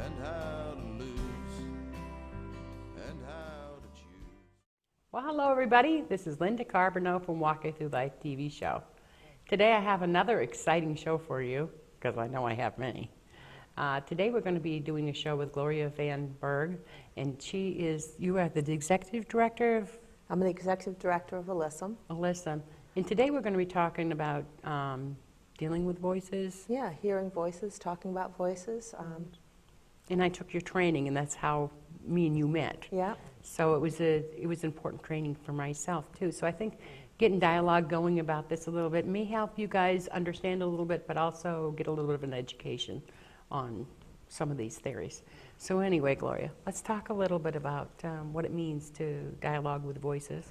and how to lose and how to choose. Well, hello everybody. This is Linda Carbonneau from Walking Through Life TV show. Today I have another exciting show for you, because I know I have many. Today we're going to be doing a show with Gloria Van Berg, and you are the executive director of I'm the executive director of Alyssum. Alyssum. And today we're going to be talking about dealing with voices. Yeah, hearing voices, talking about voices. And I took your training, and that's how me and you met. Yeah. So it was important training for myself too. So I think getting dialogue going about this a little bit may help you guys understand a little bit, but also get a little bit of an education on some of these theories. So anyway, Gloria, let's talk a little bit about what it means to dialogue with voices.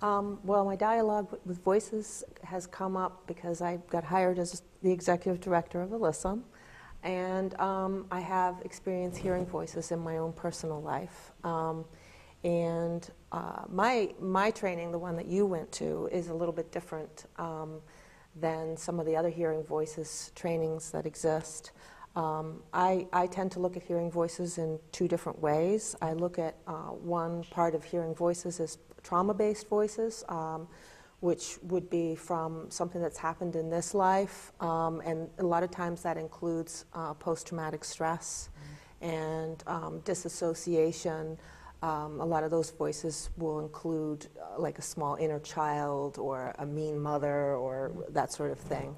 Well, my dialogue with voices has come up because I got hired as the executive director of Alyssum, and I have experience hearing voices in my own personal life. And my training, the one that you went to, is a little bit different than some of the other hearing voices trainings that exist. I tend to look at hearing voices in two different ways. I look at one part of hearing voices as trauma-based voices, which would be from something that's happened in this life, and a lot of times that includes post-traumatic stress and disassociation. A lot of those voices will include like a small inner child or a mean mother or that sort of thing.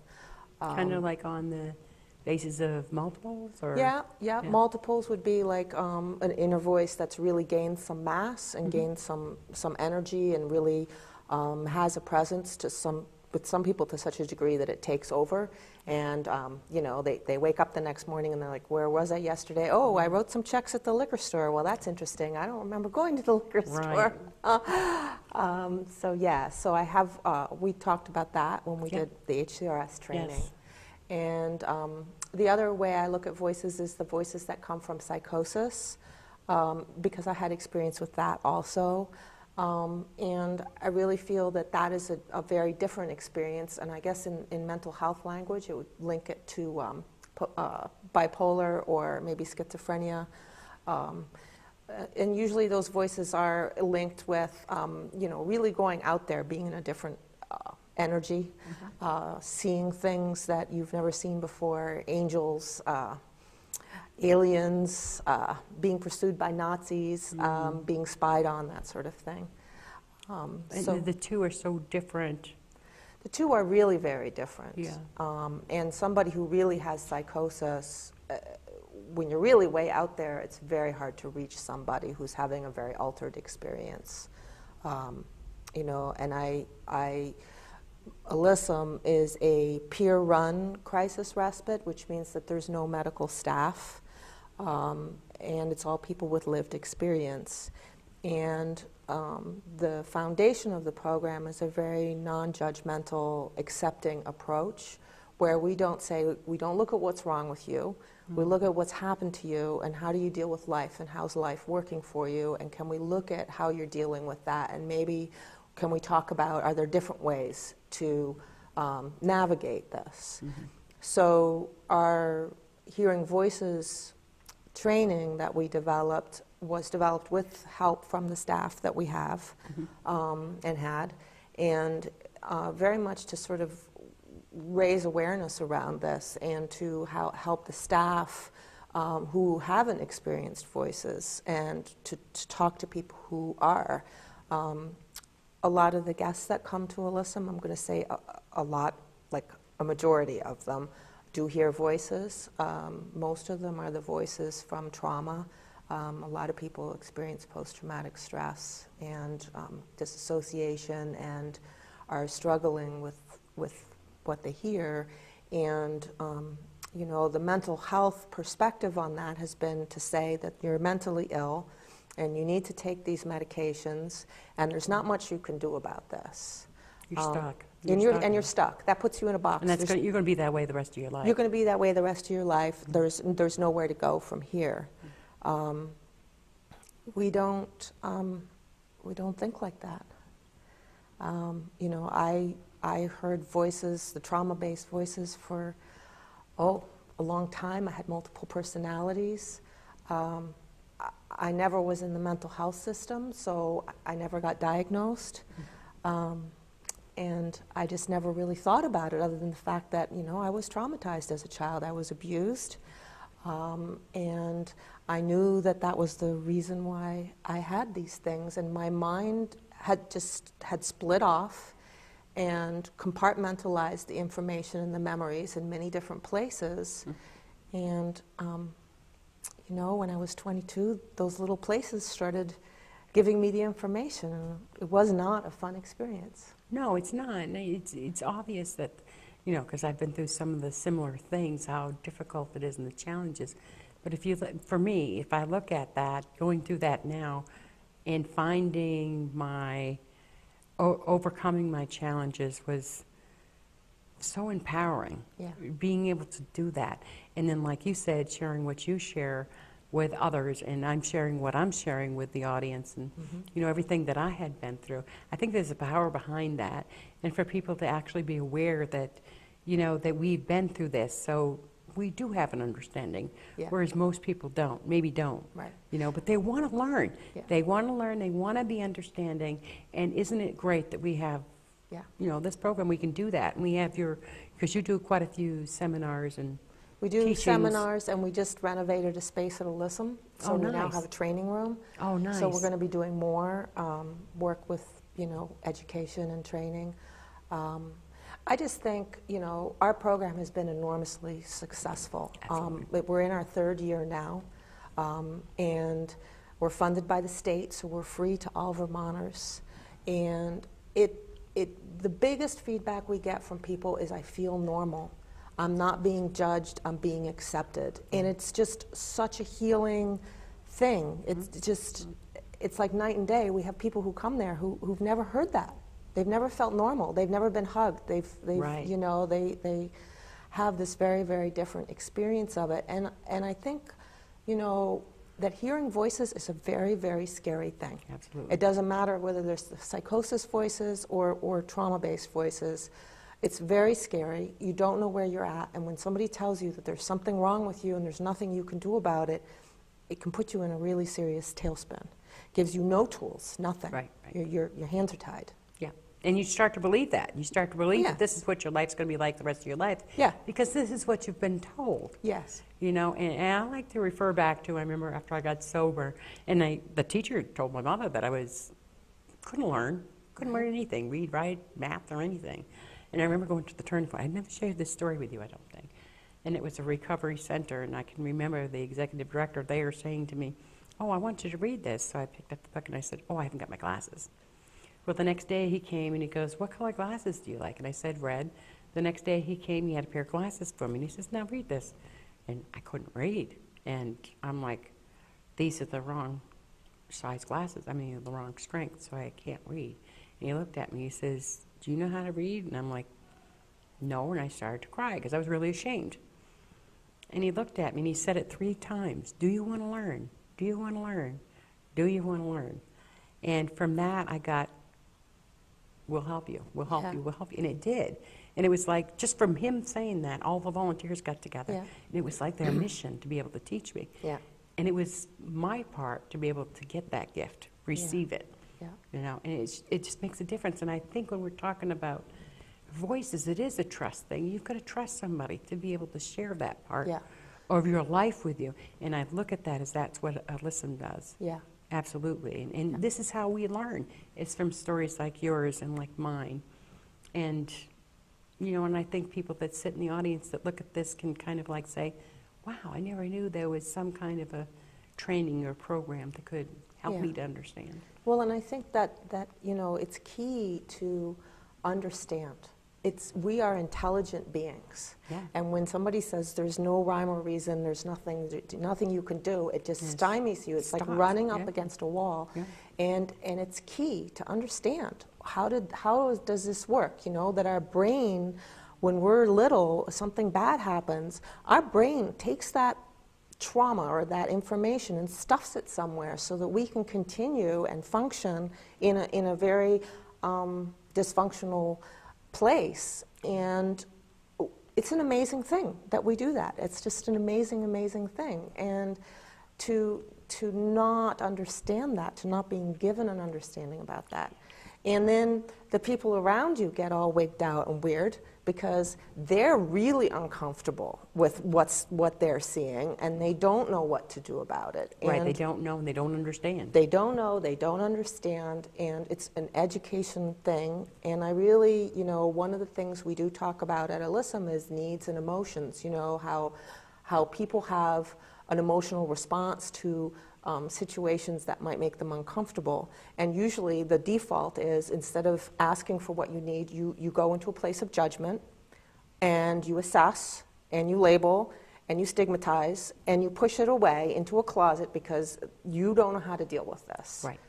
Kind of like on the basis of multiples? Or? Yeah. Multiples would be like an inner voice that's really gained some mass and gained some energy and really has a presence with some people to such a degree that it takes over. And, you know, they wake up the next morning and they're like, where was I yesterday? Oh, I wrote some checks at the liquor store. Well, that's interesting. I don't remember going to the liquor store. So I have, we talked about that when we did the HCRS training. Yes. And the other way I look at voices is the voices that come from psychosis, because I had experience with that also. And I really feel that that is a very different experience, and I guess in mental health language it would link it to bipolar or maybe schizophrenia. And usually those voices are linked with, you know, really going out there, being in a different energy, seeing things that you've never seen before, angels, aliens, being pursued by Nazis, being spied on, that sort of thing. So the two are so different. The two are really very different. Yeah. And somebody who really has psychosis, when you're really way out there, it's very hard to reach somebody who's having a very altered experience. You know, and Alyssum is a peer-run crisis respite, which means that there's no medical staff, and it's all people with lived experience. And the foundation of the program is a very non-judgmental, accepting approach, where we don't look at what's wrong with you. We look at what's happened to you and how do you deal with life and how's life working for you, and can we look at how you're dealing with that, and maybe can we talk about, are there different ways to navigate this? So our Hearing Voices training that we developed was developed with help from the staff that we have and had, and very much to sort of raise awareness around this and to help the staff who haven't experienced voices and to talk to people who are. A lot of the guests that come to Alyssum, I'm going to say a lot, like a majority of them, do hear voices. Most of them are the voices from trauma. A lot of people experience post-traumatic stress and disassociation and are struggling with what they hear. And you know, the mental health perspective on that has been to say that you're mentally ill and you need to take these medications, and there's not much you can do about this. You're stuck. You're stuck. That puts you in a box. And you're going to be that way the rest of your life. You're going to be that way the rest of your life. There's nowhere to go from here. We don't think like that. You know, I heard voices, the trauma-based voices, for a long time. I had multiple personalities. Um, I never was in the mental health system, so I never got diagnosed. And I just never really thought about it other than the fact that, you know, I was traumatized as a child. I was abused. And I knew that that was the reason why I had these things. And my mind had split off and compartmentalized the information and the memories in many different places. And, you know, when I was 22, those little places started giving me the information. And it was not a fun experience. No, it's not. It's obvious that, you know, because I've been through some of the similar things, how difficult it is and the challenges. But if you, for me, if I look at that, going through that now, and finding my, overcoming my challenges was so empowering. Yeah. Being able to do that. And then, like you said, sharing what you share with others, and I'm sharing what I'm sharing with the audience, and you know, everything that I had been through. I think there's a power behind that, and for people to actually be aware that, you know, that we've been through this, so we do have an understanding, Yeah. whereas most people don't, maybe don't. Right. You know, but they want to learn. Yeah. They want to learn, they want to be understanding, and isn't it great that we have, Yeah. you know, this program, we can do that, and we have your, because you do quite a few seminars and We do teachings. seminars, and we just renovated a space at Alyssum, so Oh, we now nice. have a training room. Oh, nice. So we're going to be doing more work with, you know, education and training. I just think, you know, our program has been enormously successful. We're in our third year now, and we're funded by the state, so we're free to all Vermonters. And the biggest feedback we get from people is, I feel normal. I'm not being judged, I'm being accepted. And it's just such a healing thing. It's just, it's like night and day. We have people who come there who've never heard that. They've never felt normal. They've never been hugged. They've Right. you know, they have this very, very different experience of it. And I think, you know, that hearing voices is a very, very scary thing. Absolutely. It doesn't matter whether there's the psychosis voices or trauma-based voices. It's very scary. You don't know where you're at, and when somebody tells you that there's something wrong with you and there's nothing you can do about it, it can put you in a really serious tailspin. Gives you no tools, nothing. Right, right. Your hands are tied. Yeah, and you start to believe that. You start to believe Yeah. that this is what your life's going to be like the rest of your life. Yeah. Because this is what you've been told. Yes. You know, and I like to refer back to, I remember after I got sober, and the teacher told my mother that I couldn't learn anything, read, write, math, or anything. And I remember going to the turning point. I'd never shared this story with you, I don't think. And it was a recovery center, and I can remember the executive director there saying to me, "Oh, I want you to read this." So I picked up the book and I said, "Oh, I haven't got my glasses." Well, the next day he came and he goes, "What color glasses do you like?" And I said, "Red." The next day he came, he had a pair of glasses for me, and he says, "Now read this." And I couldn't read. And I'm like, these are the wrong size glasses. I mean, the wrong strength, so I can't read. And he looked at me, he says, "Do you know how to read?" And I'm like, "No," and I started to cry because I was really ashamed. And he looked at me and he said it 3 times, "Do you want to learn? Do you want to learn? Do you want to learn?" And from that I got, "We'll help you, we'll help Yeah. you, we'll help you." And it did. And it was like, just from him saying that, all the volunteers got together. Yeah. And it was like their mission to be able to teach me. Yeah. And it was my part to be able to get that gift, receive it. Yeah. You know, and it just makes a difference. And I think when we're talking about voices, it is a trust thing. You've got to trust somebody to be able to share that part Yeah. of your life with you. And I look at that as that's what Alyssum does. Yeah. Absolutely. And this is how we learn. It's from stories like yours and like mine. And, you know, and I think people that sit in the audience that look at this can kind of like say, "Wow, I never knew there was some kind of a training or program that could help Yeah. me to understand." Well, and I think that you know, it's key to understand. We are intelligent beings. Yeah. And when somebody says there's no rhyme or reason, there's nothing you can do, it just Yes. stymies you. It's like Stops, running up yeah. against a wall. Yeah. And it's key to understand how does this work? You know, that our brain, when we're little, something bad happens, our brain takes that trauma or that information and stuffs it somewhere so that we can continue and function in a very dysfunctional place. And it's an amazing thing that we do that. It's just an amazing, amazing thing. And to not understand that, to not being given an understanding about that. And then the people around you get all wigged out and weird because they're really uncomfortable with what they're seeing, and they don't know what to do about it. Right, And they don't know and they don't understand. they don't know, they don't understand, and it's an education thing. And I really, one of the things we do talk about at Alyssum is needs and emotions, how people have an emotional response to situations that might make them uncomfortable. And usually the default is, instead of asking for what you need, you go into a place of judgment, and you assess, and you label, and you stigmatize, and you push it away into a closet because you don't know how to deal with this. Right.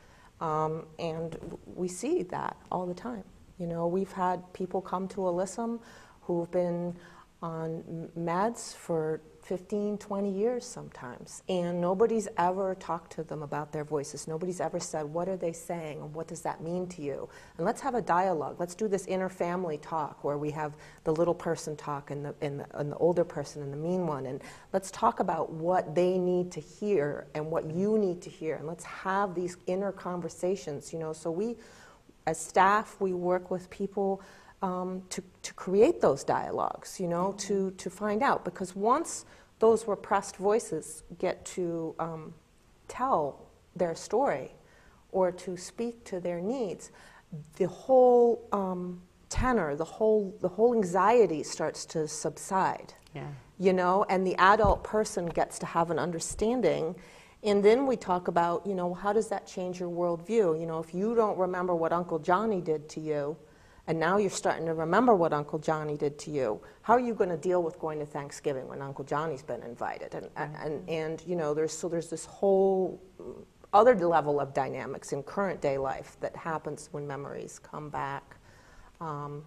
And we see that all the time. We've had people come to Alyssum who've been on meds for 15, 20 years sometimes, and nobody's ever talked to them about their voices. Nobody's ever said, what are they saying, and what does that mean to you? And let's have a dialogue. Let's do this inner family talk where we have the little person talk and the older person and the mean one, and let's talk about what they need to hear and what you need to hear, and let's have these inner conversations. So we, as staff, we work with people to create those dialogues, to find out. Because once those repressed voices get to tell their story or to speak to their needs, the whole tenor, the whole anxiety starts to subside. Yeah. And the adult person gets to have an understanding. And then we talk about, how does that change your worldview? If you don't remember what Uncle Johnny did to you, and now you're starting to remember what Uncle Johnny did to you, how are you going to deal with going to Thanksgiving when Uncle Johnny's been invited? And there's this whole other level of dynamics in current day life that happens when memories come back. And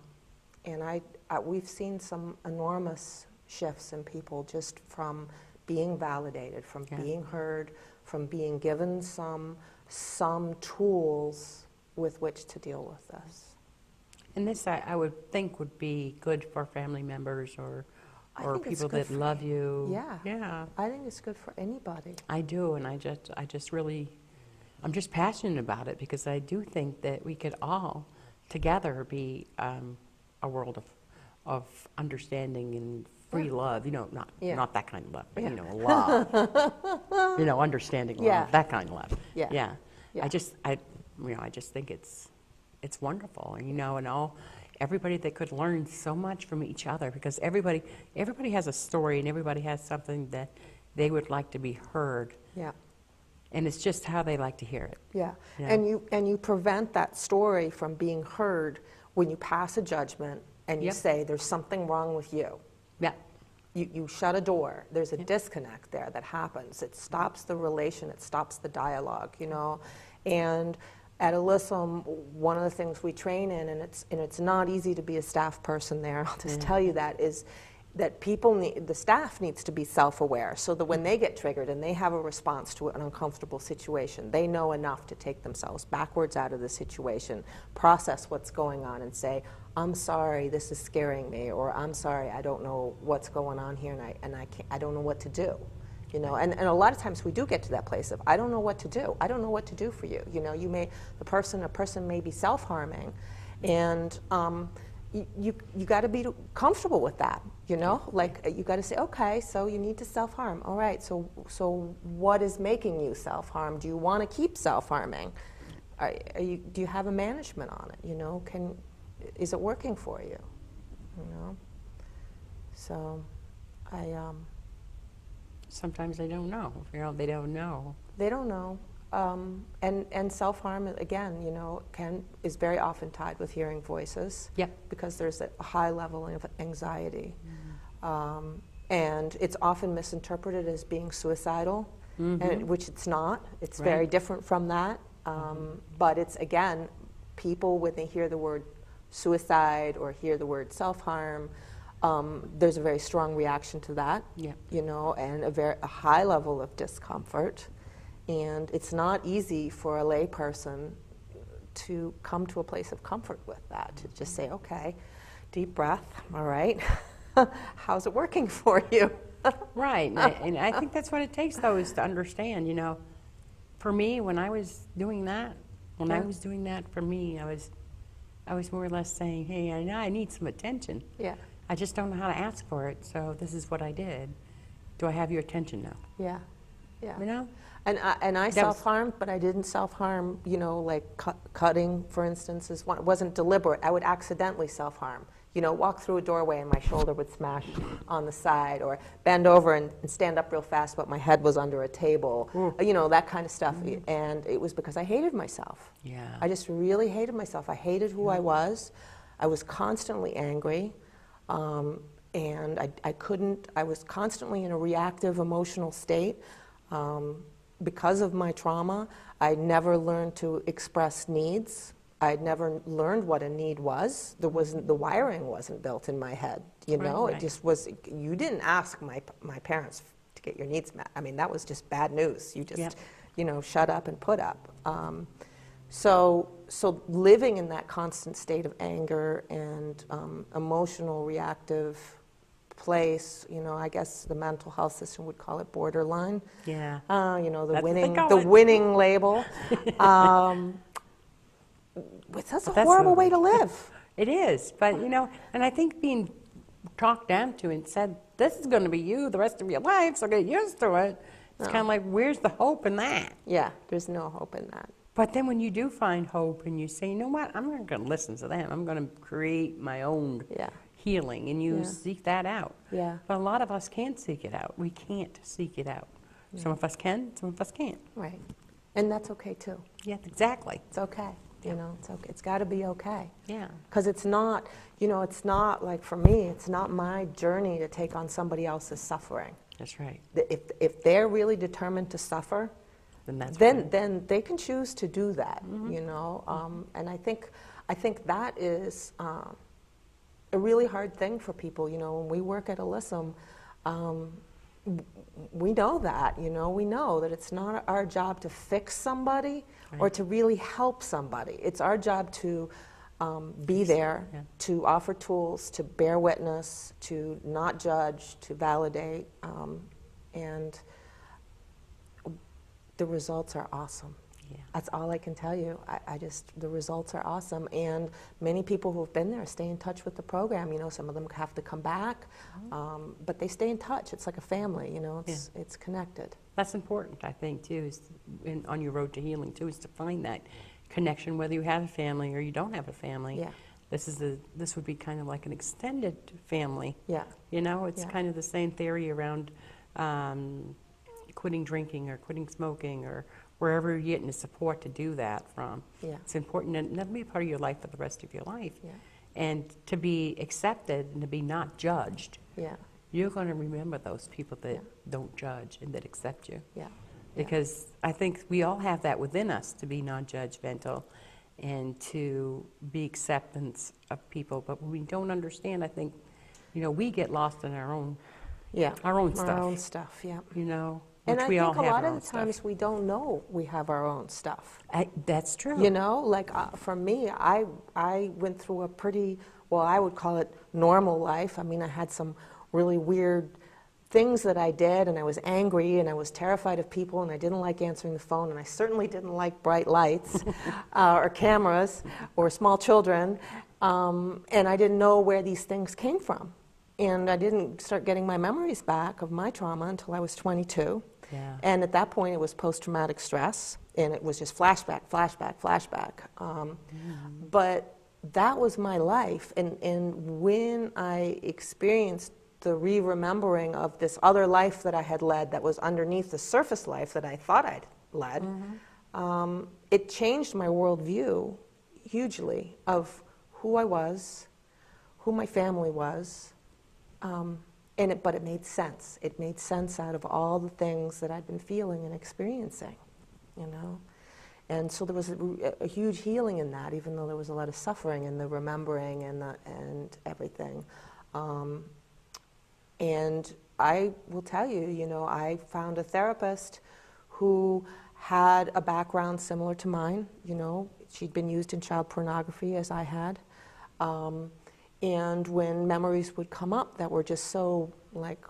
we've seen some enormous shifts in people just from being validated, from being heard, from being given some tools with which to deal with this. And this, I would think, would be good for family members or people that love you. Yeah. Yeah. I think it's good for anybody. I do, and I'm just passionate about it because I do think that we could all together be a world of understanding and free love. Not that kind of love, but love. Understanding love, that kind of love. Yeah. Yeah. Yeah. I just think it's wonderful, and everybody that could learn so much from each other, because everybody has a story and everybody has something that they would like to be heard. Yeah. And it's just how they like to hear it. Yeah. Yeah. And you prevent that story from being heard when you pass a judgment and you say there's something wrong with you. Yeah. You shut a door. There's a disconnect there that happens. It stops the relation. It stops the dialogue. And at Alyssum, one of the things we train in, and it's not easy to be a staff person there, I'll just tell you that, is that the staff needs to be self-aware, so that when they get triggered and they have a response to an uncomfortable situation, they know enough to take themselves backwards out of the situation, process what's going on, and say, I'm sorry, this is scaring me, or I'm sorry, I don't know what's going on here, and I don't know what to do. And a lot of times we do get to that place of, I don't know what to do. I don't know what to do for you. A person may be self-harming, and you got to be comfortable with that. Like you got to say, okay, so you need to self-harm. All right, so what is making you self-harm? Do you want to keep self-harming? Do you have a management on it? Is it working for you? So Sometimes they don't know. They don't know. They don't know. And self-harm, again, is very often tied with hearing voices. Yep. Because there's a high level of anxiety. And it's often misinterpreted as being suicidal, which it's not. It's very different from that. But it's, again, people, when they hear the word suicide or hear the word self-harm, there's a very strong reaction to that, and a high level of discomfort. And it's not easy for a lay person to come to a place of comfort with that, to just say, okay, deep breath, all right, how's it working for you? Right, and I think that's what it takes, though, is to understand, you know. For me, when I was doing that, for me, I was more or less saying, hey, I know I need some attention. Yeah, I just don't know how to ask for it, so this is what I did. Do I have your attention now? yeah, yeah. You know? And I was- self-harmed, but I didn't self-harm, you know, like cutting, for instance, is one. It wasn't deliberate. I would accidentally self-harm. You know, walk through a doorway and my shoulder would smash on the side, or bend over and stand up real fast, but my head was under a table. You know, that kind of stuff. And it was because I hated myself. Yeah. I just really hated myself. I hated who I was. I was constantly angry. And I was constantly in a reactive emotional state. Because of my trauma, I never learned to express needs. I'd never learned what a need was. The wiring wasn't built in my head, you know? Right. It just was, you didn't ask my parents to get your needs met. I mean, that was just bad news. You just, you know, shut up and put up. So living in that constant state of anger and emotional reactive place, you know, I guess the mental health system would call it borderline. Yeah. You know, the That's what they winning, call the it. winning label. That's a That's horrible what- way to live. It is, but you know, and I think being talked down to and said, this is going to be you the rest of your life, so get used to it. It's kind of like, where's the hope in that? Yeah, there's no hope in that. But then when you do find hope and you say, you know what, I'm not going to listen to them. I'm going to create my own Yeah. healing, and you Yeah. seek that out. Yeah. But a lot of us can't seek it out. We can't seek it out. Some of us can, some of us can't. Right. And that's okay too. Yeah, exactly. It's okay. You know, it's okay. It's got to be okay. Yeah. Because it's not, you know, it's not like for me, it's not my journey to take on somebody else's suffering. That's right. If they're really determined to suffer, Then that's then they can choose to do that, you know. And I think that is a really hard thing for people. You know, when we work at Alyssum, we know that. You know, we know that it's not our job to fix somebody or to really help somebody. It's our job to be there, to offer tools, to bear witness, to not judge, to validate, and the results are awesome. Yeah. That's all I can tell you. The results are awesome. And many people who have been there stay in touch with the program. You know, some of them have to come back, but they stay in touch. It's like a family, you know, it's connected. That's important, I think, too, is on your road to healing, too, is to find that connection, whether you have a family or you don't have a family. Yeah. This would be kind of like an extended family. Yeah. You know, it's Yeah. kind of the same theory around quitting drinking or quitting smoking or wherever you're getting the support to do that from. Yeah. It's important to not be a part of your life for the rest of your life. Yeah. And to be accepted and to be not judged. Yeah. You're going to remember those people that don't judge and that accept you. Yeah. Because I think we all have that within us, to be non-judgmental and to be acceptance of people. But when we don't understand, I think, you know, we get lost in our own stuff. Our own stuff, yeah. You know, And which I we all think a have lot our of own the times stuff. we don't know we have our own stuff. That's true. You know, like for me, I went through a pretty, well, I would call it normal life. I mean, I had some really weird things that I did, and I was angry, and I was terrified of people, and I didn't like answering the phone, and I certainly didn't like bright lights or cameras or small children, and I didn't know where these things came from. And I didn't start getting my memories back of my trauma until I was 22. Yeah. And at that point, it was post-traumatic stress, and it was just flashback, flashback, flashback. But that was my life, and when I experienced the re-remembering of this other life that I had led that was underneath the surface life that I thought I'd led, it changed my worldview hugely of who I was, who my family was, but it made sense. It made sense out of all the things that I'd been feeling and experiencing, you know? And so there was a huge healing in that, even though there was a lot of suffering in the remembering and everything. And I will tell you, you know, I found a therapist who had a background similar to mine. You know, she'd been used in child pornography as I had. And when memories would come up that were just so, like,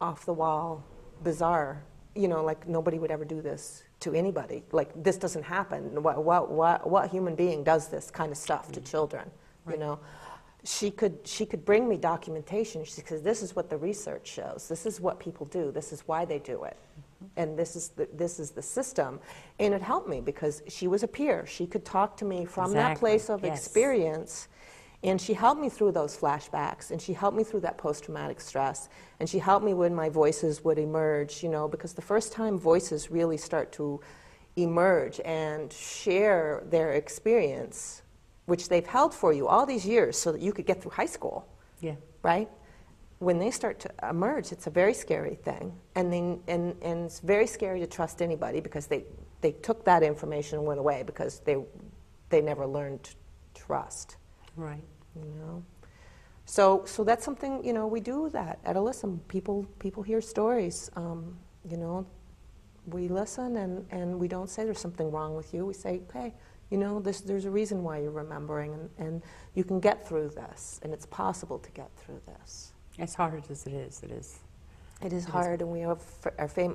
off the wall, bizarre. You know, like nobody would ever do this to anybody. Like this doesn't happen. What human being does this kind of stuff to children? Right. You know, she could bring me documentation. She says, this is what the research shows. This is what people do. This is why they do it. And this is the system. And it helped me because she was a peer. She could talk to me from that place of Yes. experience. And she helped me through those flashbacks, and she helped me through that post-traumatic stress, and she helped me when my voices would emerge, you know, because the first time voices really start to emerge and share their experience, which they've held for you all these years so that you could get through high school, Yeah. right? When they start to emerge, it's a very scary thing, and it's very scary to trust anybody because they took that information and went away because they never learned trust. Right. You know, so that's something, you know, we do that at Alyssum. People hear stories. You know, we listen and we don't say there's something wrong with you. We say, hey, you know, there's a reason why you're remembering, and you can get through this, and it's possible to get through this. As hard as it is, it is. It is hard, and we have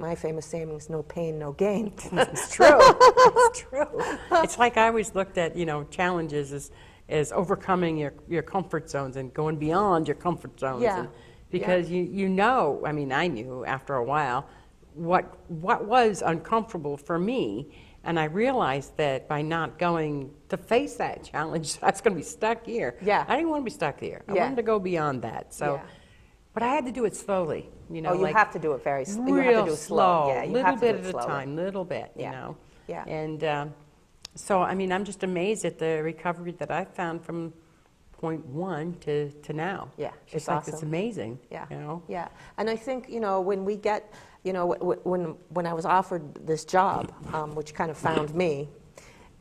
my famous saying is no pain, no gain. It's true. It's true. It's like I always looked at, you know, challenges as overcoming your comfort zones and going beyond your comfort zones. Yeah. And because you know, I mean, I knew after a while what was uncomfortable for me, and I realized that by not going to face that challenge, I was going to be stuck here. Yeah. I didn't want to be stuck here. I Yeah. wanted to go beyond that. So, Yeah. but I had to do it slowly. You know, Oh, you like have to do it very slow. You have real to do it slow. Yeah, you little have to do bit it at a slowly. time, little bit. Yeah. You know. Yeah. And so, I mean, I'm just amazed at the recovery that I found from point one to now. Yeah, It's it's like awesome. it's amazing. Yeah. You know. Yeah, and I think, you know, when we get, you know, when I was offered this job, which kind of found me,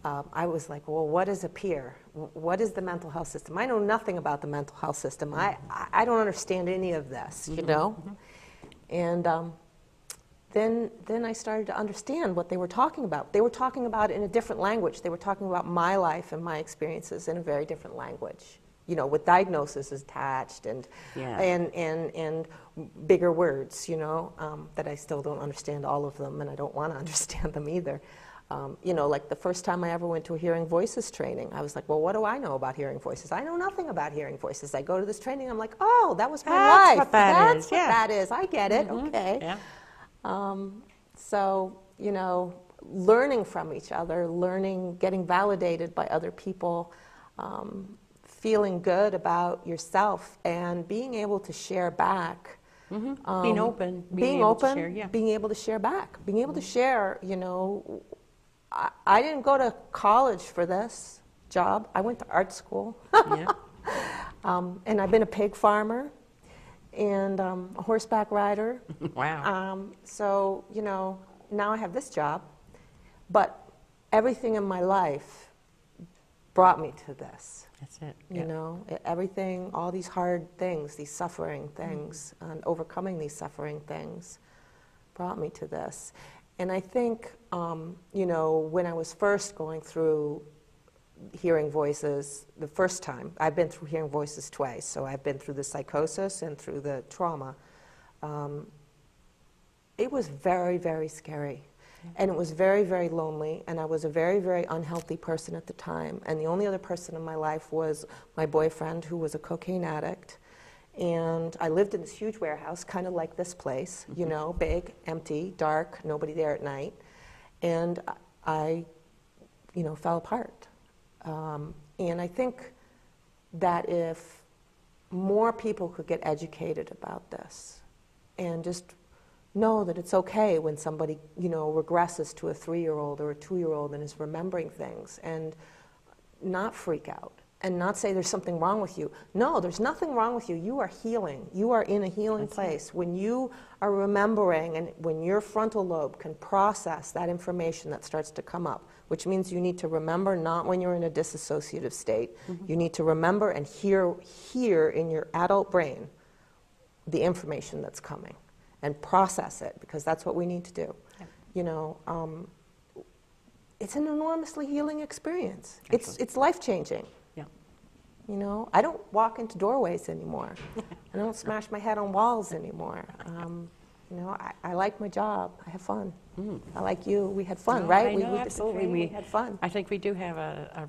I was like, well, what is a peer? What is the mental health system? I know nothing about the mental health system. I don't understand any of this, you know? And then I started to understand what they were talking about. They were talking about it in a different language. They were talking about my life and my experiences in a very different language, you know, with diagnoses attached and Yeah. and bigger words, you know, that I still don't understand all of them, and I don't want to understand them either. You know, like the first time I ever went to a hearing voices training, I was like, well, what do I know about hearing voices? I know nothing about hearing voices. I go to this training, I'm like, oh, that was my That's life. what that That's is, what yeah. that is. I get it. Okay. Yeah. So, you know, learning from each other, getting validated by other people, feeling good about yourself, and being able to share back. Being open. Being able to open, share, yeah. being able to share back, being able to share, you know, I didn't go to college for this job. I went to art school. Yeah. And I've been a pig farmer and a horseback rider. Wow. So, you know, now I have this job. But everything in my life brought me to this. That's it. You Yeah. know, everything, all these hard things, these suffering things, and overcoming these suffering things brought me to this. And I think, you know, when I was first going through hearing voices the first time, I've been through hearing voices twice, so I've been through the psychosis and through the trauma. It was very, very scary. And it was very, very lonely, and I was a very, very unhealthy person at the time. And the only other person in my life was my boyfriend, who was a cocaine addict. And I lived in this huge warehouse, kind of like this place, you know, big, empty, dark, nobody there at night. And I, you know, fell apart. And I think that if more people could get educated about this and just know that it's okay when somebody, you know, regresses to a 3-year-old or a 2-year-old and is remembering things, and not freak out and not say there's something wrong with you. No, there's nothing wrong with you. You are healing. You are in a healing place. When you are remembering and when your frontal lobe can process that information that starts to come up, which means you need to remember not when you're in a disassociative state. You need to remember and hear in your adult brain the information that's coming and process it, because that's what we need to do. Yeah. You know, it's an enormously healing experience. It's Excellent. life-changing. Yeah. You know, I don't walk into doorways anymore. I don't smash my head on walls anymore. You know, I like my job. I have fun. I like you. We had fun, No, right? I know, we did the absolutely. training, we had fun. I think we do have a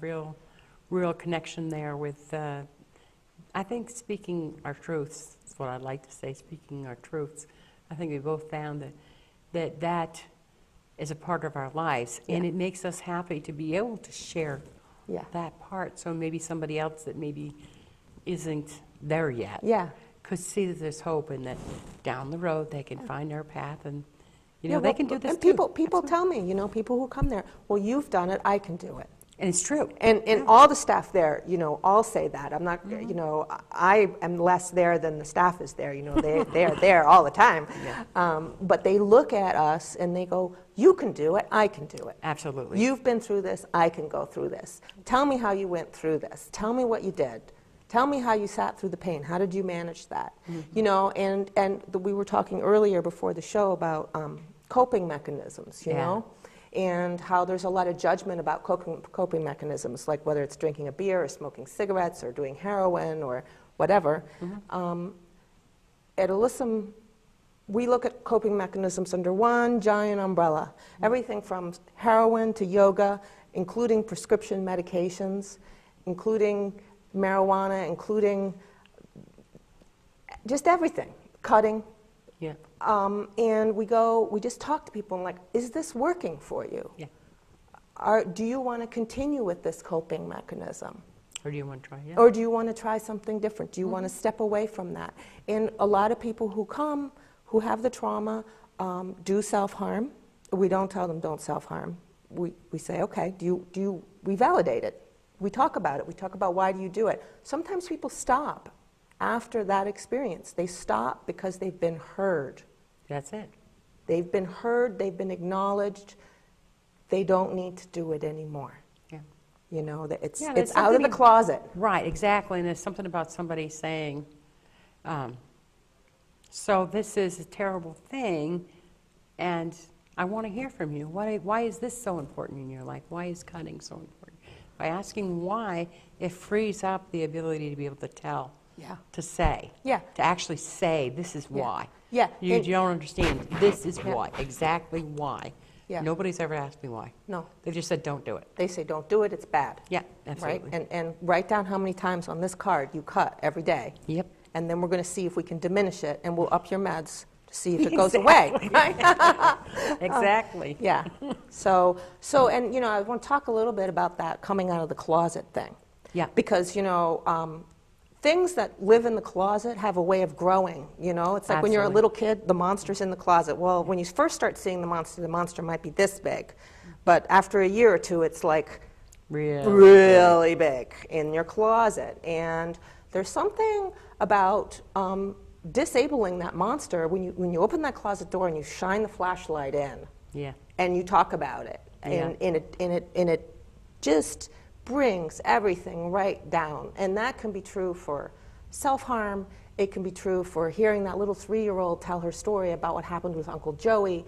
real connection there with, I think speaking our truths is what I'd like to say, speaking our truths. I think we both found that is a part of our lives, and Yeah. it makes us happy to be able to share Yeah. that part, so maybe somebody else that maybe isn't there yet Yeah. could see that there's hope and that down the road they can find their path, and you know Yeah, they well, can do this and too. people Absolutely. tell me, you know, people who come there, well, you've done it, I can do it. And it's true. And all the staff there, you know, all say that. I'm not, Mm-hmm. you know, I am less there than the staff is there. You know, they're there all the time. Yeah. But they look at us and they go, you can do it, I can do it. Absolutely. You've been through this, I can go through this. Tell me how you went through this. Tell me what you did. Tell me how you sat through the pain. How did you manage that? You know, and we were talking earlier before the show about coping mechanisms, you Yeah. know? And how there's a lot of judgment about coping mechanisms, like whether it's drinking a beer or smoking cigarettes or doing heroin or whatever. At Alyssum, we look at coping mechanisms under one giant umbrella. Everything from heroin to yoga, including prescription medications, including marijuana, including just everything, cutting. Yeah. And we just talk to people and like, is this working for you? Yeah. Do you want to continue with this coping mechanism? Or do you want to try? Yeah. Or do you want to try something different? Do you want to step away from that? And a lot of people who come, who have the trauma, do self-harm. We don't tell them don't self-harm. We say, okay, we validate it. We talk about it. We talk about why do you do it. Sometimes people stop after that experience. They stop because they've been heard. That's it. They've been heard, they've been acknowledged. They don't need to do it anymore. Yeah. You know, that it's Yeah, there's out of the something closet. Right, exactly. And there's something about somebody saying, so this is a terrible thing, and I want to hear from you. Why is this so important in your life? Why is cutting so important? By asking why, it frees up the ability to be able to tell, Yeah. to say, Yeah. to actually say, this is Yeah. why. Yeah, You and- don't understand. This is Yeah. why, exactly why. Yeah. Nobody's ever asked me why. No. They've just said, don't do it. They say, don't do it, it's bad. Yeah, absolutely. Right? And write down how many times on this card you cut every day. Yep. And then we're going to see if we can diminish it, and we'll up your meds to see if it goes away. Right? Exactly. Yeah. So, and, you know, I want to talk a little bit about that coming out of the closet thing. Yeah. Because, you know, things that live in the closet have a way of growing, you know? It's like when you're a Absolutely. little kid, the monster's in the closet. Well, when you first start seeing the monster might be this big. But after a year or two, it's like really big in your closet. And there's something about disabling that monster when you open that closet door and you shine the flashlight in. Yeah. And you talk about it, Yeah. and it just brings everything right down. And that can be true for self-harm. It can be true for hearing that little 3-year-old tell her story about what happened with Uncle Joey.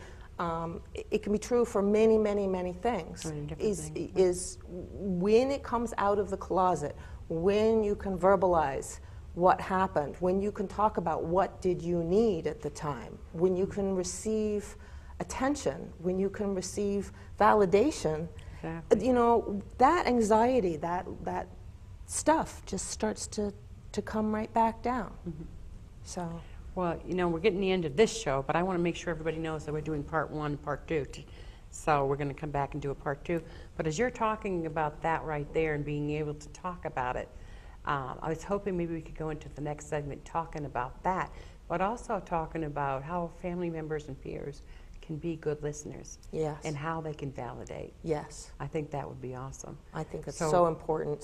It can be true for many, many, many things. Many different things. Is when it comes out of the closet, when you can verbalize what happened, when you can talk about what did you need at the time, when you can receive attention, when you can receive validation, Exactly. you know, that anxiety, that stuff just starts to come right back down. So, Well, you know, we're getting the end of this show, but I want to make sure everybody knows that we're doing part 1 and part 2. So we're going to come back and do a part 2. But as you're talking about that right there and being able to talk about it, I was hoping maybe we could go into the next segment talking about that, but also talking about how family members and peers can be good listeners. yes. And how they can validate. Yes. I think that would be awesome. I think it's So- so important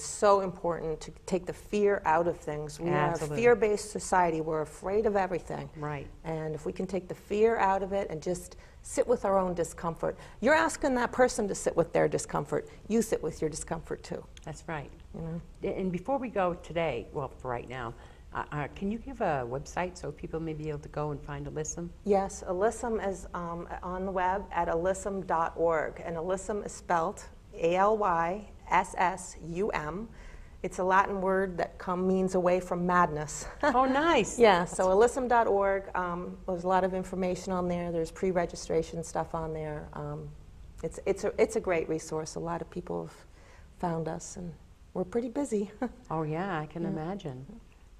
to take the fear out of things. We are a Absolutely. fear-based society. We're afraid of everything. Right. And if we can take the fear out of it and just sit with our own discomfort, you're asking that person to sit with their discomfort. You sit with your discomfort too. That's right. You know? And before we go today, well, for right now, can you give a website so people may be able to go and find Alyssum? Yes, Alyssum is on the web at alyssum.org, and Alyssum is spelled ALYSSUM, It's a Latin word that means away from madness. Oh, nice. Yeah, so alyssum.org, there's a lot of information on there. There's pre-registration stuff on there. It's a great resource. A lot of people have found us, and we're pretty busy. Oh, yeah, I can imagine.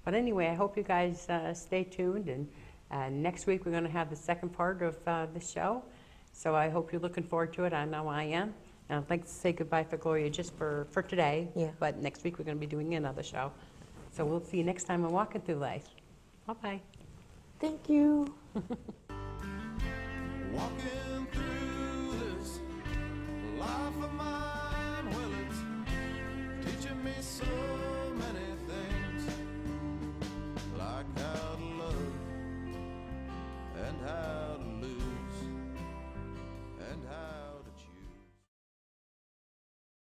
But anyway, I hope you guys stay tuned, and next week we're going to have the second part of the show. So I hope you're looking forward to it. I know I am. And I'd like to say goodbye for Gloria just for today. Yeah. But next week we're going to be doing another show. So we'll see you next time on Walking Through Life. Bye-bye. Thank you. Walking